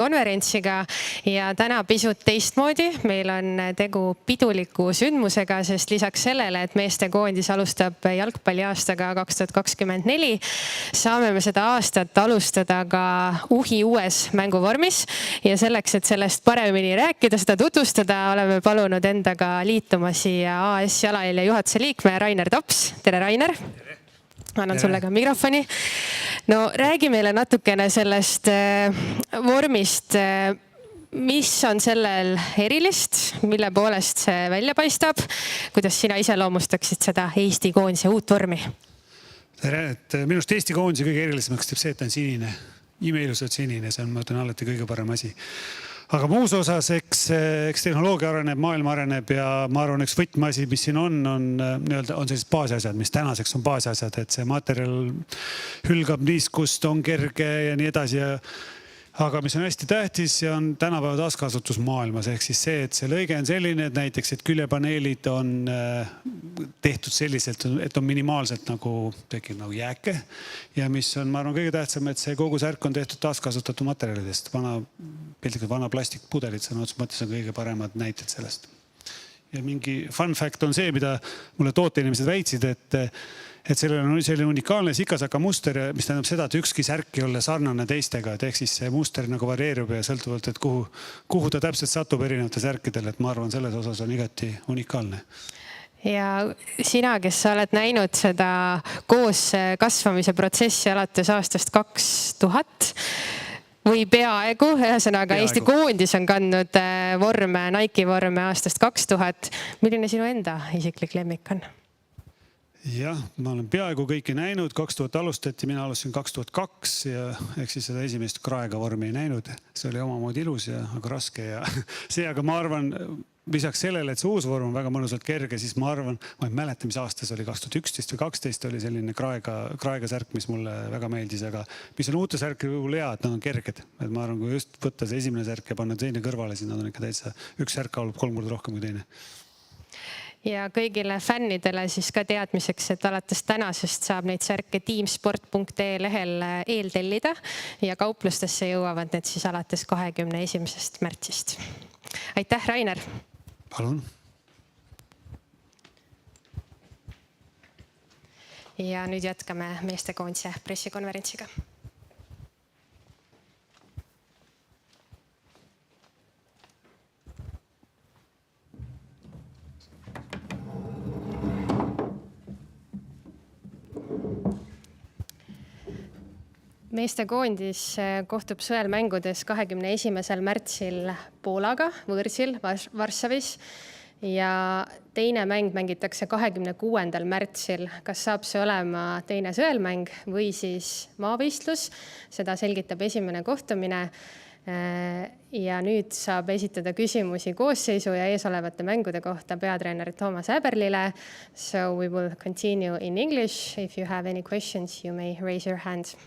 konverentsiga ja täna pisut teistmoodi. Meil on tegu piduliku sündmusega, sest lisaks sellele, et meeste koondis alustab jalgpalliaastaga 2024, saame me seda aastat alustada ka uhi uues mänguvormis. Ja selleks, et sellest paremini rääkida, seda tutvustada, oleme palunud endaga liituma siia AS Jalajälje juhatuse liikme Rainer Taps. Tere, Rainer! Annan sulle ka mikrofoni. No räägi meile natukene sellest vormist, mis on sellel erilist, mille poolest see välja paistab, kuidas sina iseloomustaksid seda Eesti koondise uut vormi? Tere, et minust Eesti koondise kõige erilisemaks teeb see, et ta on sinine. Imeilusalt sinine, see on, ma ütlen, alati kõige parem asi. Aga muus osas, eks tehnoloogia areneb, maailm areneb ja ma arvan, eks võtmeasi, mis siin on sellised baasasjad, mis tänaseks on baasasjad, et see materjal hülgab niiskust, on kerge ja nii edasi. Aga mis on hästi tähtis ja on tänapäeva taaskasutus maailmas, ehk siis see, et see lõige on selline, et näiteks, et küljepaneelid on tehtud selliselt, et on minimaalselt tekib jääke. Ja mis on, ma arvan, kõige tähtsam, et see kogu särk on tehtud taaskasutatud materjalidest. Vana plastikpudelid, sõna otseses mõttes on kõige paremad näited sellest. Ja mingi fun fact on see, mida mulle tooteinimesed väitsid, et sellel on selline unikaalne sikasaka muster, mis tähendab seda, et ükski särk ei ole sarnane teistega. Ehk siis see muster varieerub ja sõltuvalt, et kuhu ta täpselt satub erinevate särkidel. Et ma arvan, selles osas on igati unikaalne. Ja sina, kes sa oled näinud seda koos kasvamise protsessi alates aastast 2000 või peaaegu, ühesõnaga Eesti koondis on kandnud vorme, Nike vorme aastast 2000. Milline sinu enda isiklik lemmik on? Jah, ma olen peaaegu kõiki näinud. 2000 alustati, mina alustasin 2002 ja eks siis seda esimest kraega vormi ei näinud. See oli omamoodi ilus, aga raske ja see, aga ma arvan, lisaks sellele, et see uus vorm on väga mõnusalt kerge, siis ma arvan, ma ei mäleta, mis aastas oli 2011 või 2012 oli selline kraega särk, mis mulle väga meeldis, aga mis on uute särki hea, et nad on kerged. Et ma arvan, kui just võtta see esimene särk ja panna teine kõrvale, siis nad on ikka täitsa, üks särk kaalub 3 korda rohkem kui teine. Ja kõigile fännidele siis ka teadmiseks, et alates tänasest saab neid särke teamsport.ee lehel eeltellida ja kauplustesse jõuavad need siis alates 21. märtsist. Aitäh, Rainer! Palun! Ja nüüd jätkame meeste koondise pressikonverentsiga. Meeste koondis kohtub sõelmängudes 21. märtsil Poolaga, võõrsil Varssavis ja teine mäng mängitakse 26. märtsil. Kas saab see olema teine sõelmäng või siis maavõistlus? Seda selgitab esimene kohtumine ja nüüd saab esitada küsimusi koosseisu ja eesolevate mängude kohta peatreener Toomas Äberlile. So we will continue in English. If you have any questions, you may raise your hand.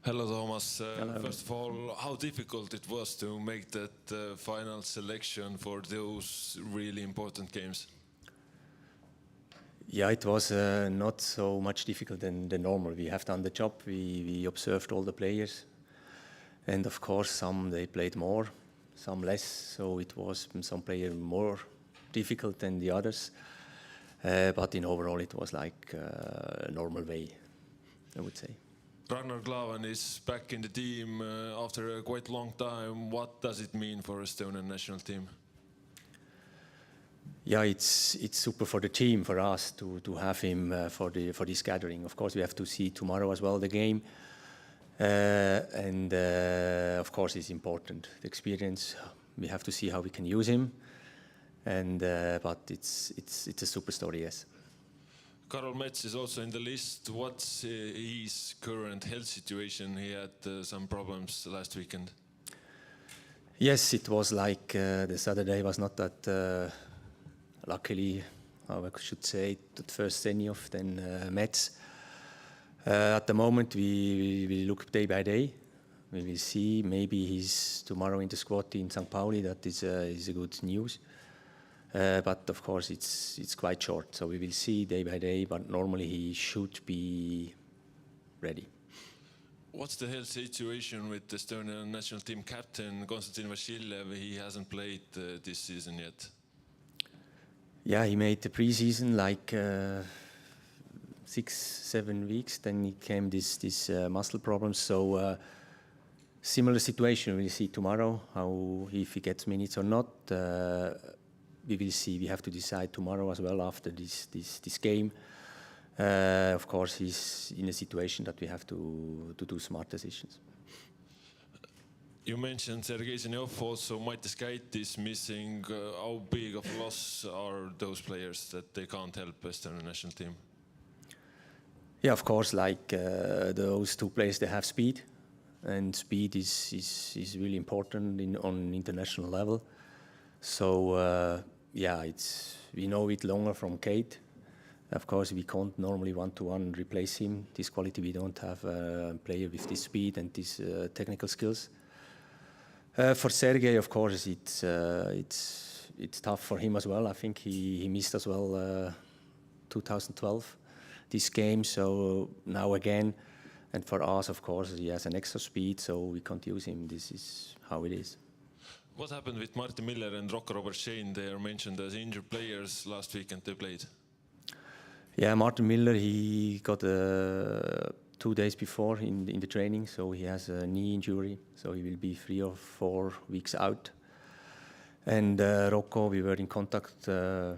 Hello, Thomas. Hello. First of all, how difficult it was to make that final selection for those really important games? Yeah, it was not so much difficult than normal. We have done the job. We observed all the players. And of course, some they played more, some less. So it was some players more difficult than the others. But in overall, it was like a normal way, I would say. Ragnar Klavan is back in the team after a quite long time. What does it mean for Estonian national team? Yeah, it's super for the team, for us to have him for this gathering. Of course, we have to see tomorrow as well the game, and of course it's important. The experience, we have to see how we can use him, and but it's a super story, yes. Karol Mets is also in the list. What's his current health situation? He had some problems last weekend. Yes, it was like the Saturday was not that luckily, I should say, at first any of then Mets. At the moment, we look day by day. We will see. Maybe he's tomorrow in the squad in St. Pauli. That is a good news. But of course, it's quite short. So we will see day by day. But normally he should be ready. What's the health situation with the Estonian national team captain Konstantin Vassiljev? He hasn't played this season yet. Yeah, he made the preseason like 6-7 weeks. Then he came this muscle problems. So similar situation. We'll see tomorrow how if he gets minutes or not. We will see. We have to decide tomorrow as well after this game. Of course, he's in a situation that we have to do smart decisions. You mentioned Sergei Zinev, also Mattis Käit is missing. How big of a loss are those players that they can't help Estonian national team? Yeah, of course, like those two players, they have speed. And speed is really important on international level. So, yeah, we know it longer from Käit. Of course, we can't normally one-to-one replace him. This quality, we don't have a player with this speed and these technical skills. For Sergei, of course, it's tough for him as well. I think he missed as well 2012, this game. So now again, and for us, of course, he has an extra speed, so we can't use him. This is how it is. What happened with Martin Miller and Rocco Robert-Shane? They are mentioned as injured players last week and they played. Yeah, Martin Miller, he got 2 days before in the training, so he has a knee injury, so he will be 3 or 4 weeks out. And Rocco, we were in contact the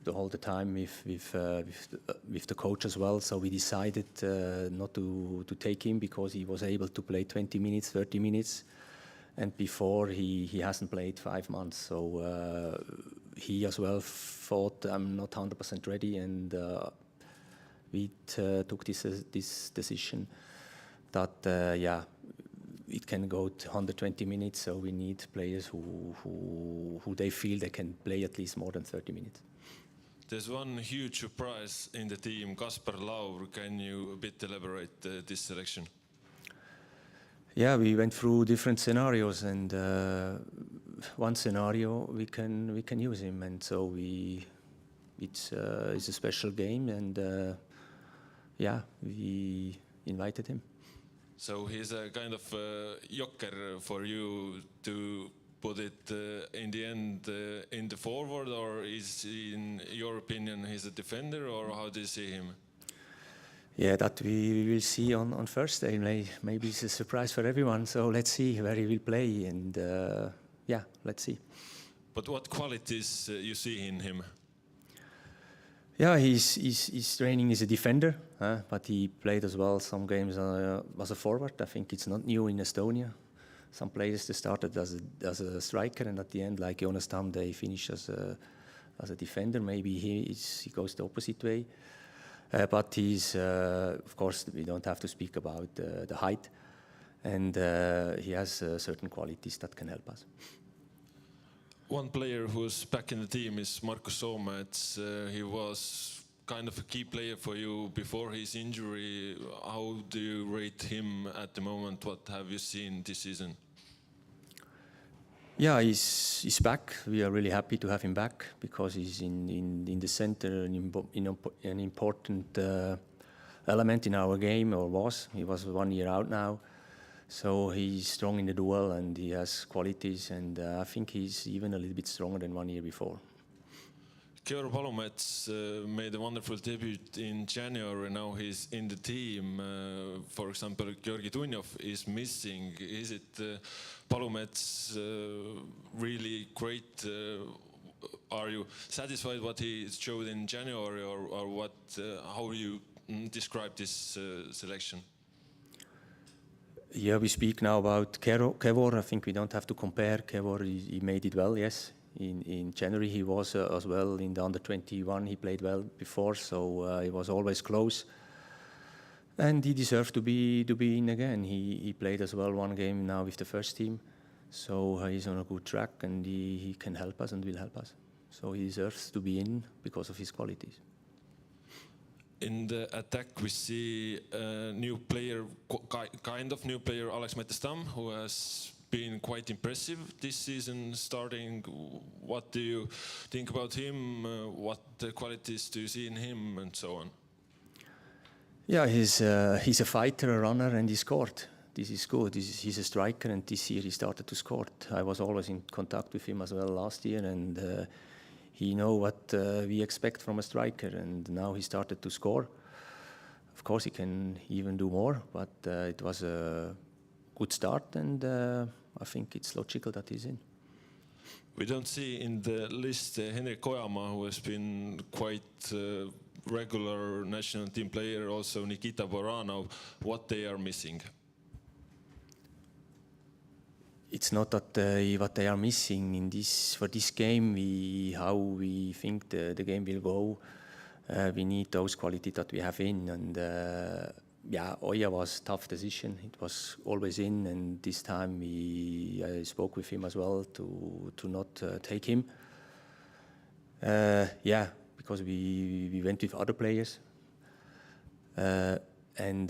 whole time with the coach as well, so we decided not to take him because he was able to play 20 minutes, 30 minutes, and before he hasn't played 5 months, so he as well thought I'm not 100% ready, and we took this decision that yeah, it can go to 120 minutes, so we need players who they feel they can play at least more than 30 minutes. There's one huge surprise in the team, Kaspar Laur. Can you a bit elaborate this selection? Yeah, we went through different scenarios, and one scenario we can use him, and so it's a special game, and yeah, we invited him. So he's a kind of joker for you to put it in the end in the forward, or is he, in your opinion, he's a defender, or how do you see him? Yeah, that we will see on Thursday. Maybe it's a surprise for everyone. So let's see where he will play, and yeah, let's see. But what qualities you see in him? Yeah, his training is a defender, but he played as well some games as a forward. I think it's not new in Estonia. Some players they started as a striker, and at the end, like Jonas Tam, they finish as a defender. Maybe he goes the opposite way. But he's, of course, we don't have to speak about the height, and he has certain qualities that can help us. One player who's back in the team is Markus Soomets. He was kind of a key player for you before his injury. How do you rate him at the moment? What have you seen this season? Yeah, he's back. We are really happy to have him back because he's in the center, an important element in our game, or was. He was 1 year out now. So he's strong in the duel and he has qualities, and I think he's even a little bit stronger than 1 year before. Georg Palumets made a wonderful debut in January. Now he's in the team. For example, Georgi Dunjov is missing. Is it Palumets really great? Are you satisfied what he showed in January, or what? How you describe this selection? Yeah, we speak now about Kevor. I think we don't have to compare. Kevor, he made it well, yes. In January he was as well in the under 21. He played well before, so he was always close. And he deserved to be in again. He played as well 1 game now with the first team. So he's on a good track, and he can help us and will help us. So he deserves to be in because of his qualities. In the attack, we see a new player, kind of new player, Alex Mattis-Tamm, who has been quite impressive this season starting. What do you think about him? What qualities do you see in him, and so on? Yeah, he's a fighter, a runner, and he scored. this is good. He's a striker, and this year he started to score. I was always in contact with him as well last year, and he know what we expect from a striker, and now he started to score. Of course, he can even do more, but it was a good start, and I think it's logical that he's in. We don't see in the list Henrik Ojamaa, who has been quite regular national team player, also Nikita Baranov. What they are missing? It's not that what they are missing in for this game. How we think the game will go. We need those qualities that we have in, and Oja was a tough decision. It was always in, and this time I spoke with him as well to not take him. Because we went with other players, and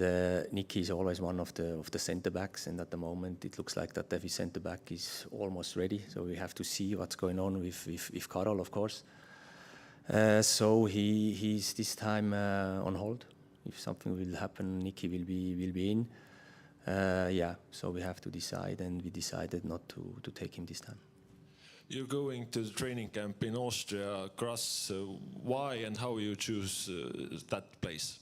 Nicky is always one of the centre backs, and at the moment it looks like that every centre back is almost ready. So we have to see what's going on with Karol, of course. So he's this time on hold. If something will happen, Nicky will be in. So we have to decide, and we decided not to take him this time. You're going to the training camp in Austria, Graz. Why and how you choose that place?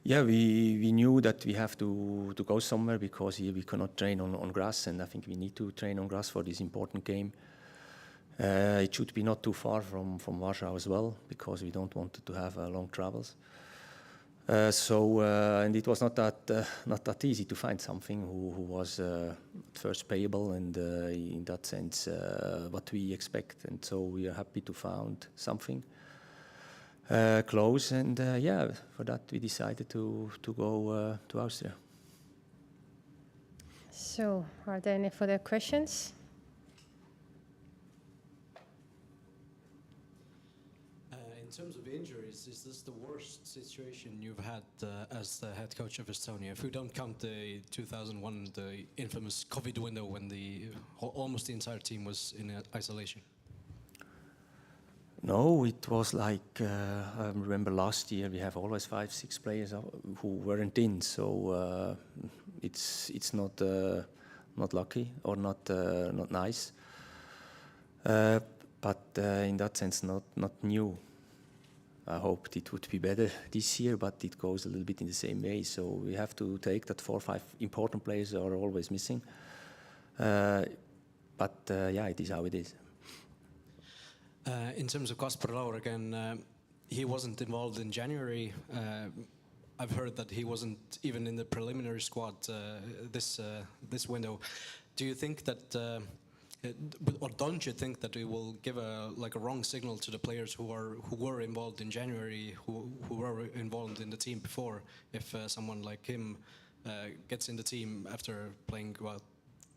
Yeah, we knew that we have to go somewhere because here we cannot train on grass, and I think we need to train on grass for this important game. It should be not too far from Warsaw as well, because we don't want to have long travels. And it was not that easy to find something who was at first payable, and in that sense what we expect. And so we are happy to find something close, and for that we decided to go to Austria. So, are there any further questions? In terms of injuries, is this the worst situation you've had as the head coach of Estonia? If we don't count the 2001, the infamous COVID window when almost the entire team was in isolation. No, it was like, I remember last year we have always 5-6 players who weren't in, so it's not lucky or not nice, but in that sense not new. I hoped it would be better this year, but it goes a little bit in the same way. So we have to take that 4 or 5 important players are always missing. It is how it is. In terms of Kaspar Laur again, he wasn't involved in January. I've heard that he wasn't even in the preliminary squad this window. Do you think that, or don't you think that it will give a wrong signal to the players who were involved in January, who were involved in the team before, if someone like him gets in the team after playing about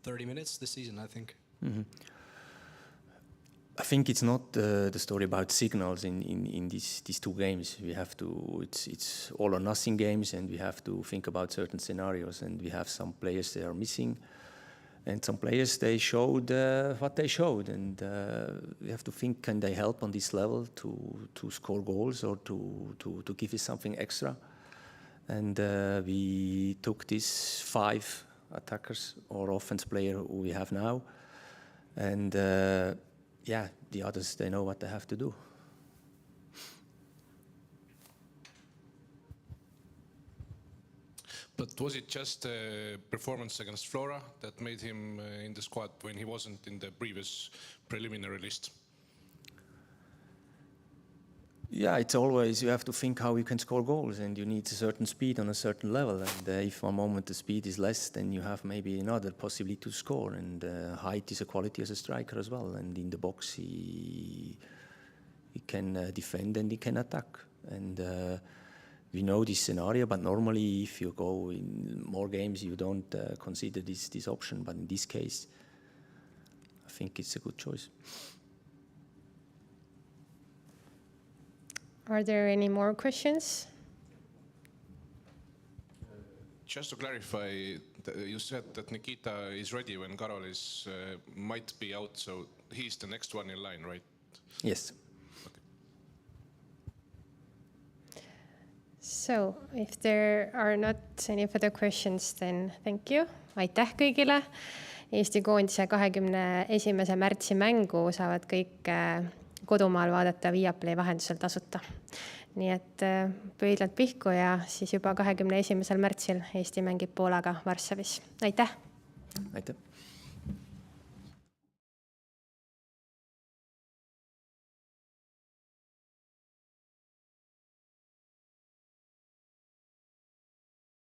30 minutes this season, I think? Mm-hmm. I think it's not the story about signals in these 2 games. We have to, it's all or nothing games, and we have to think about certain scenarios, and we have some players that are missing, and some players, they showed what they showed, and we have to think, can they help on this level to score goals or to give us something extra? And we took these 5 attackers or offense player who we have now, and the others, they know what they have to do. But was it just a performance against Flora that made him in the squad when he wasn't in the previous preliminary list? Yeah, it's always, you have to think how you can score goals, and you need a certain speed on a certain level. And if one moment the speed is less, then you have maybe another possibility to score. And height is a quality as a striker as well. And in the box, he can defend and he can attack. And we know this scenario, but normally if you go in more games, you don't consider this option. But in this case, I think it's a good choice. Are there any more questions? Just to clarify, you said that Nikita is ready when Karol might be out, so he's the next one in line, right? Yes. So if there are not any further questions, then thank you. Aitäh kõigile. Eesti koondise 21. märtsi mängu saavad kõik kodumaal vaadata Viaplay vahendusel tasuta. Nii et pöidlad pihku ja siis juba 21. märtsil Eesti mängib Poolaga Varssavis. Aitäh! Aitäh!